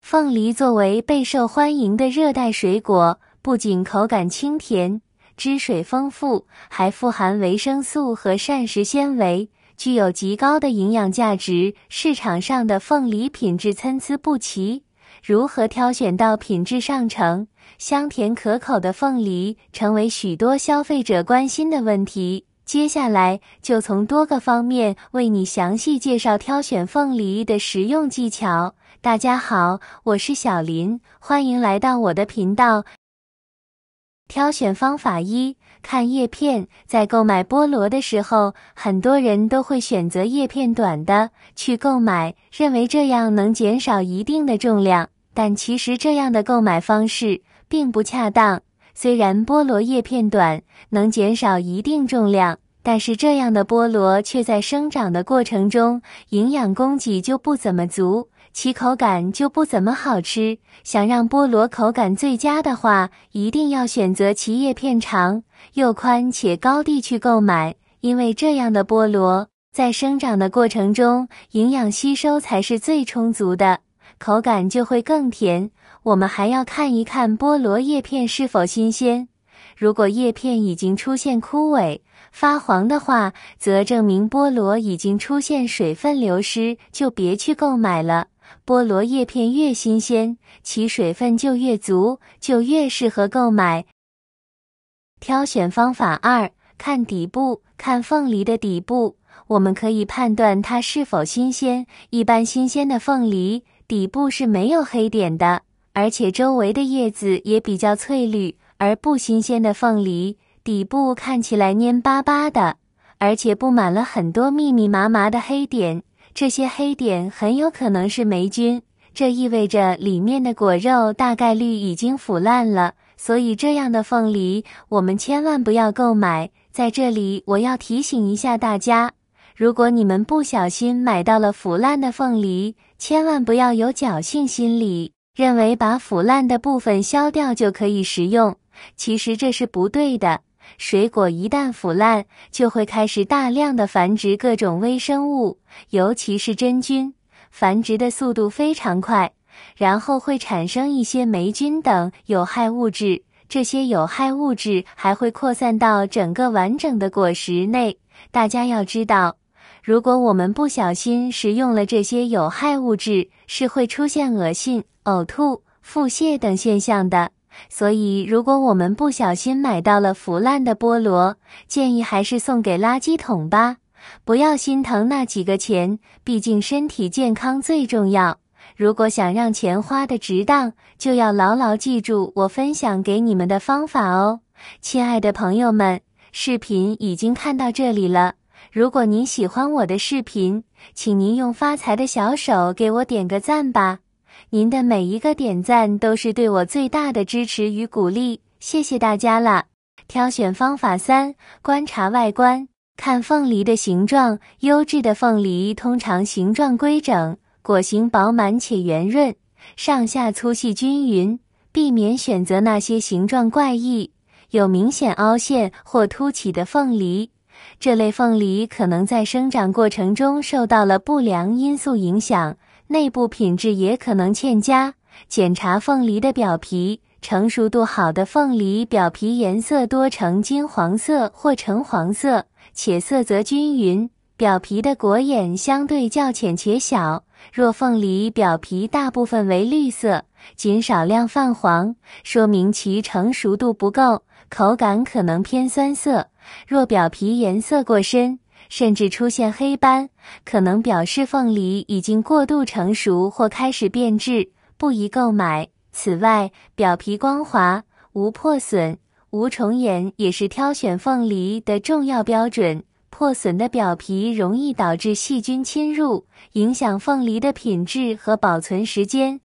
凤梨作为备受欢迎的热带水果，不仅口感清甜，汁水丰富，还富含维生素和膳食纤维，具有极高的营养价值。市场上的凤梨品质参差不齐，如何挑选到品质上乘、香甜可口的凤梨，成为许多消费者关心的问题。接下来就从多个方面为你详细介绍挑选凤梨的实用技巧。大家好，我是小林，欢迎来到我的频道。挑选方法一：看叶片。在购买菠萝的时候，很多人都会选择叶片短的去购买，认为这样能减少一定的重量，但其实这样的购买方式并不恰当。虽然菠萝叶片短能减少一定重量，但是这样的菠萝却在生长的过程中营养供给就不怎么足，其口感就不怎么好吃。想让菠萝口感最佳的话，一定要选择其叶片长、又宽且高地去购买，因为这样的菠萝在生长的过程中营养吸收才是最充足的，口感就会更甜。我们还要看一看菠萝叶片是否新鲜，如果叶片已经出现枯萎、发黄的话，则证明菠萝已经出现水分流失，就别去购买了。菠萝叶片越新鲜，其水分就越足，就越适合购买。挑选方法二：看底部。看凤梨的底部，我们可以判断它是否新鲜。一般新鲜的凤梨底部是没有黑点的，而且周围的叶子也比较翠绿，而不新鲜的凤梨底部看起来蔫巴巴的，而且布满了很多密密麻麻的黑点，这些黑点很有可能是霉菌，这意味着里面的果肉大概率已经腐烂了，所以这样的凤梨我们千万不要购买。在这里我要提醒一下大家，如果你们不小心买到了腐烂的凤梨，千万不要有侥幸心理，认为把腐烂的部分削掉就可以食用，其实这是不对的。水果一旦腐烂，就会开始大量的繁殖各种微生物，尤其是真菌，繁殖的速度非常快，然后会产生一些霉菌等有害物质，这些有害物质还会扩散到整个完整的果实内。大家要知道，如果我们不小心食用了这些有害物质，是会出现恶心、呕吐、腹泻等现象的。所以如果我们不小心买到了腐烂的菠萝，建议还是送给垃圾桶吧，不要心疼那几个钱，毕竟身体健康最重要。如果想让钱花得值当，就要牢牢记住我分享给你们的方法哦。亲爱的朋友们，视频已经看到这里了，如果您喜欢我的视频，请您用发财的小手给我点个赞吧。您的每一个点赞都是对我最大的支持与鼓励，谢谢大家啦。挑选方法三：观察外观。看凤梨的形状，优质的凤梨通常形状规整，果形饱满且圆润，上下粗细均匀，避免选择那些形状怪异、有明显凹陷或凸起的凤梨。这类凤梨可能在生长过程中受到了不良因素影响，内部品质也可能欠佳。检查凤梨的表皮，成熟度好的凤梨表皮颜色多呈金黄色或橙黄色，且色泽均匀，表皮的果眼相对较浅且小。若凤梨表皮大部分为绿色，仅少量泛黄，说明其成熟度不够，口感可能偏酸涩。若表皮颜色过深，甚至出现黑斑，可能表示凤梨已经过度成熟或开始变质，不宜购买。此外，表皮光滑、无破损、无虫眼也是挑选凤梨的重要标准。破损的表皮容易导致细菌侵入，影响凤梨的品质和保存时间。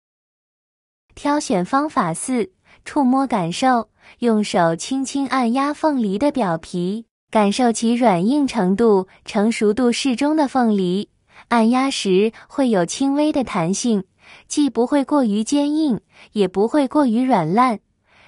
挑选方法四：触摸感受。用手轻轻按压凤梨的表皮，感受其软硬程度，成熟度适中的凤梨，按压时会有轻微的弹性，既不会过于坚硬，也不会过于软烂。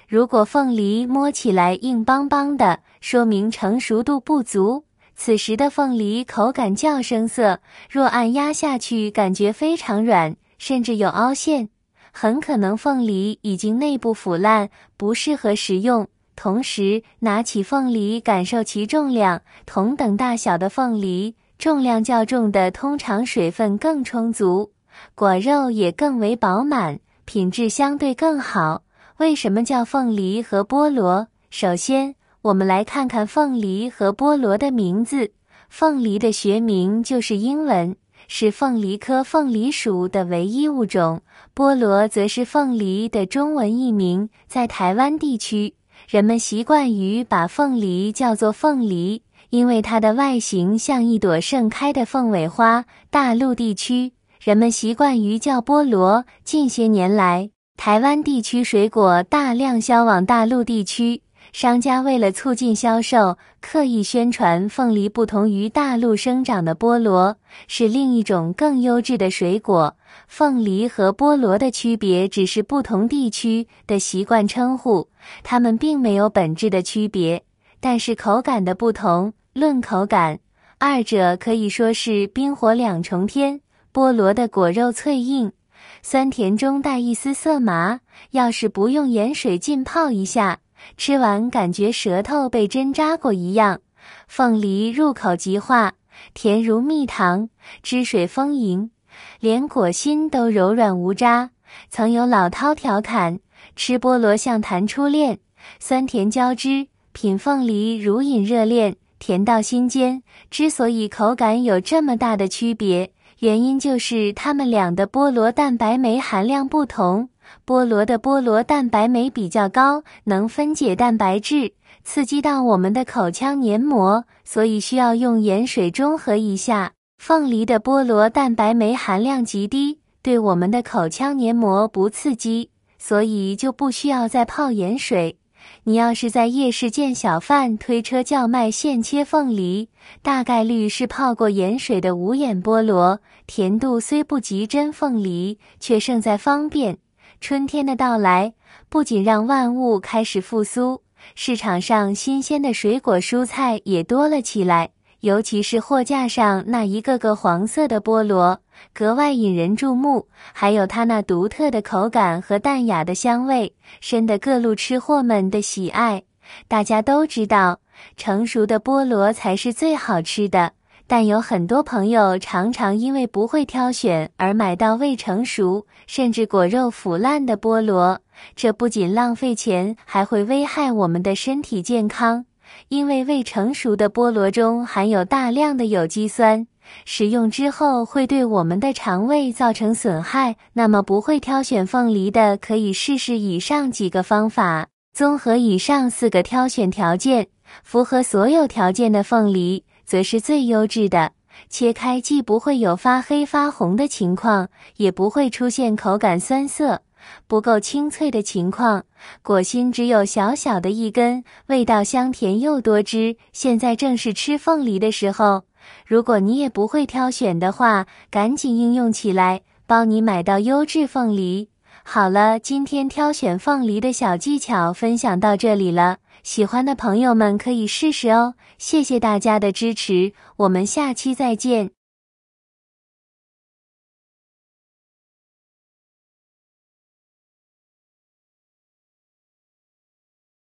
如果凤梨摸起来硬邦邦的，说明成熟度不足，此时的凤梨口感较生涩。若按压下去感觉非常软，甚至有凹陷，很可能凤梨已经内部腐烂，不适合食用。同时，拿起凤梨感受其重量，同等大小的凤梨，重量较重的通常水分更充足，果肉也更为饱满，品质相对更好。为什么叫凤梨和菠萝？首先，我们来看看凤梨和菠萝的名字。凤梨的学名就是英文，是凤梨科凤梨属的唯一物种，菠萝则是凤梨的中文译名。在台湾地区，人们习惯于把凤梨叫做凤梨，因为它的外形像一朵盛开的凤尾花。大陆地区，人们习惯于叫菠萝。近些年来，台湾地区水果大量销往大陆地区，商家为了促进销售，刻意宣传凤梨不同于大陆生长的菠萝，是另一种更优质的水果。凤梨和菠萝的区别只是不同地区的习惯称呼，它们并没有本质的区别，但是口感的不同。论口感，二者可以说是冰火两重天。菠萝的果肉脆硬，酸甜中带一丝涩麻，要是不用盐水浸泡一下，吃完感觉舌头被针扎过一样。凤梨入口即化，甜如蜜糖，汁水丰盈，连果心都柔软无渣。曾有老饕调侃，吃菠萝像谈初恋，酸甜交织，品凤梨如饮热恋，甜到心间。之所以口感有这么大的区别，原因就是它们俩的菠萝蛋白酶含量不同。菠萝的菠萝蛋白酶比较高，能分解蛋白质，刺激到我们的口腔黏膜，所以需要用盐水中和一下。凤梨的菠萝蛋白酶含量极低，对我们的口腔黏膜不刺激，所以就不需要再泡盐水。你要是在夜市见小贩推车叫卖现切凤梨，大概率是泡过盐水的无眼菠萝，甜度虽不及真凤梨，却胜在方便。春天的到来，不仅让万物开始复苏，市场上新鲜的水果蔬菜也多了起来，尤其是货架上那一个个黄色的菠萝，格外引人注目，还有它那独特的口感和淡雅的香味，深得各路吃货们的喜爱。大家都知道，成熟的菠萝才是最好吃的，但有很多朋友常常因为不会挑选而买到未成熟，甚至果肉腐烂的菠萝，这不仅浪费钱，还会危害我们的身体健康。因为未成熟的菠萝中含有大量的有机酸，食用之后会对我们的肠胃造成损害。那么不会挑选凤梨的可以试试以上几个方法，综合以上4个挑选条件，符合所有条件的凤梨则是最优质的。切开既不会有发黑发红的情况，也不会出现口感酸涩不够清脆的情况，果心只有小小的一根，味道香甜又多汁。现在正是吃凤梨的时候，如果你也不会挑选的话，赶紧应用起来，帮你买到优质凤梨。好了，今天挑选凤梨的小技巧分享到这里了，喜欢的朋友们可以试试哦。谢谢大家的支持，我们下期再见。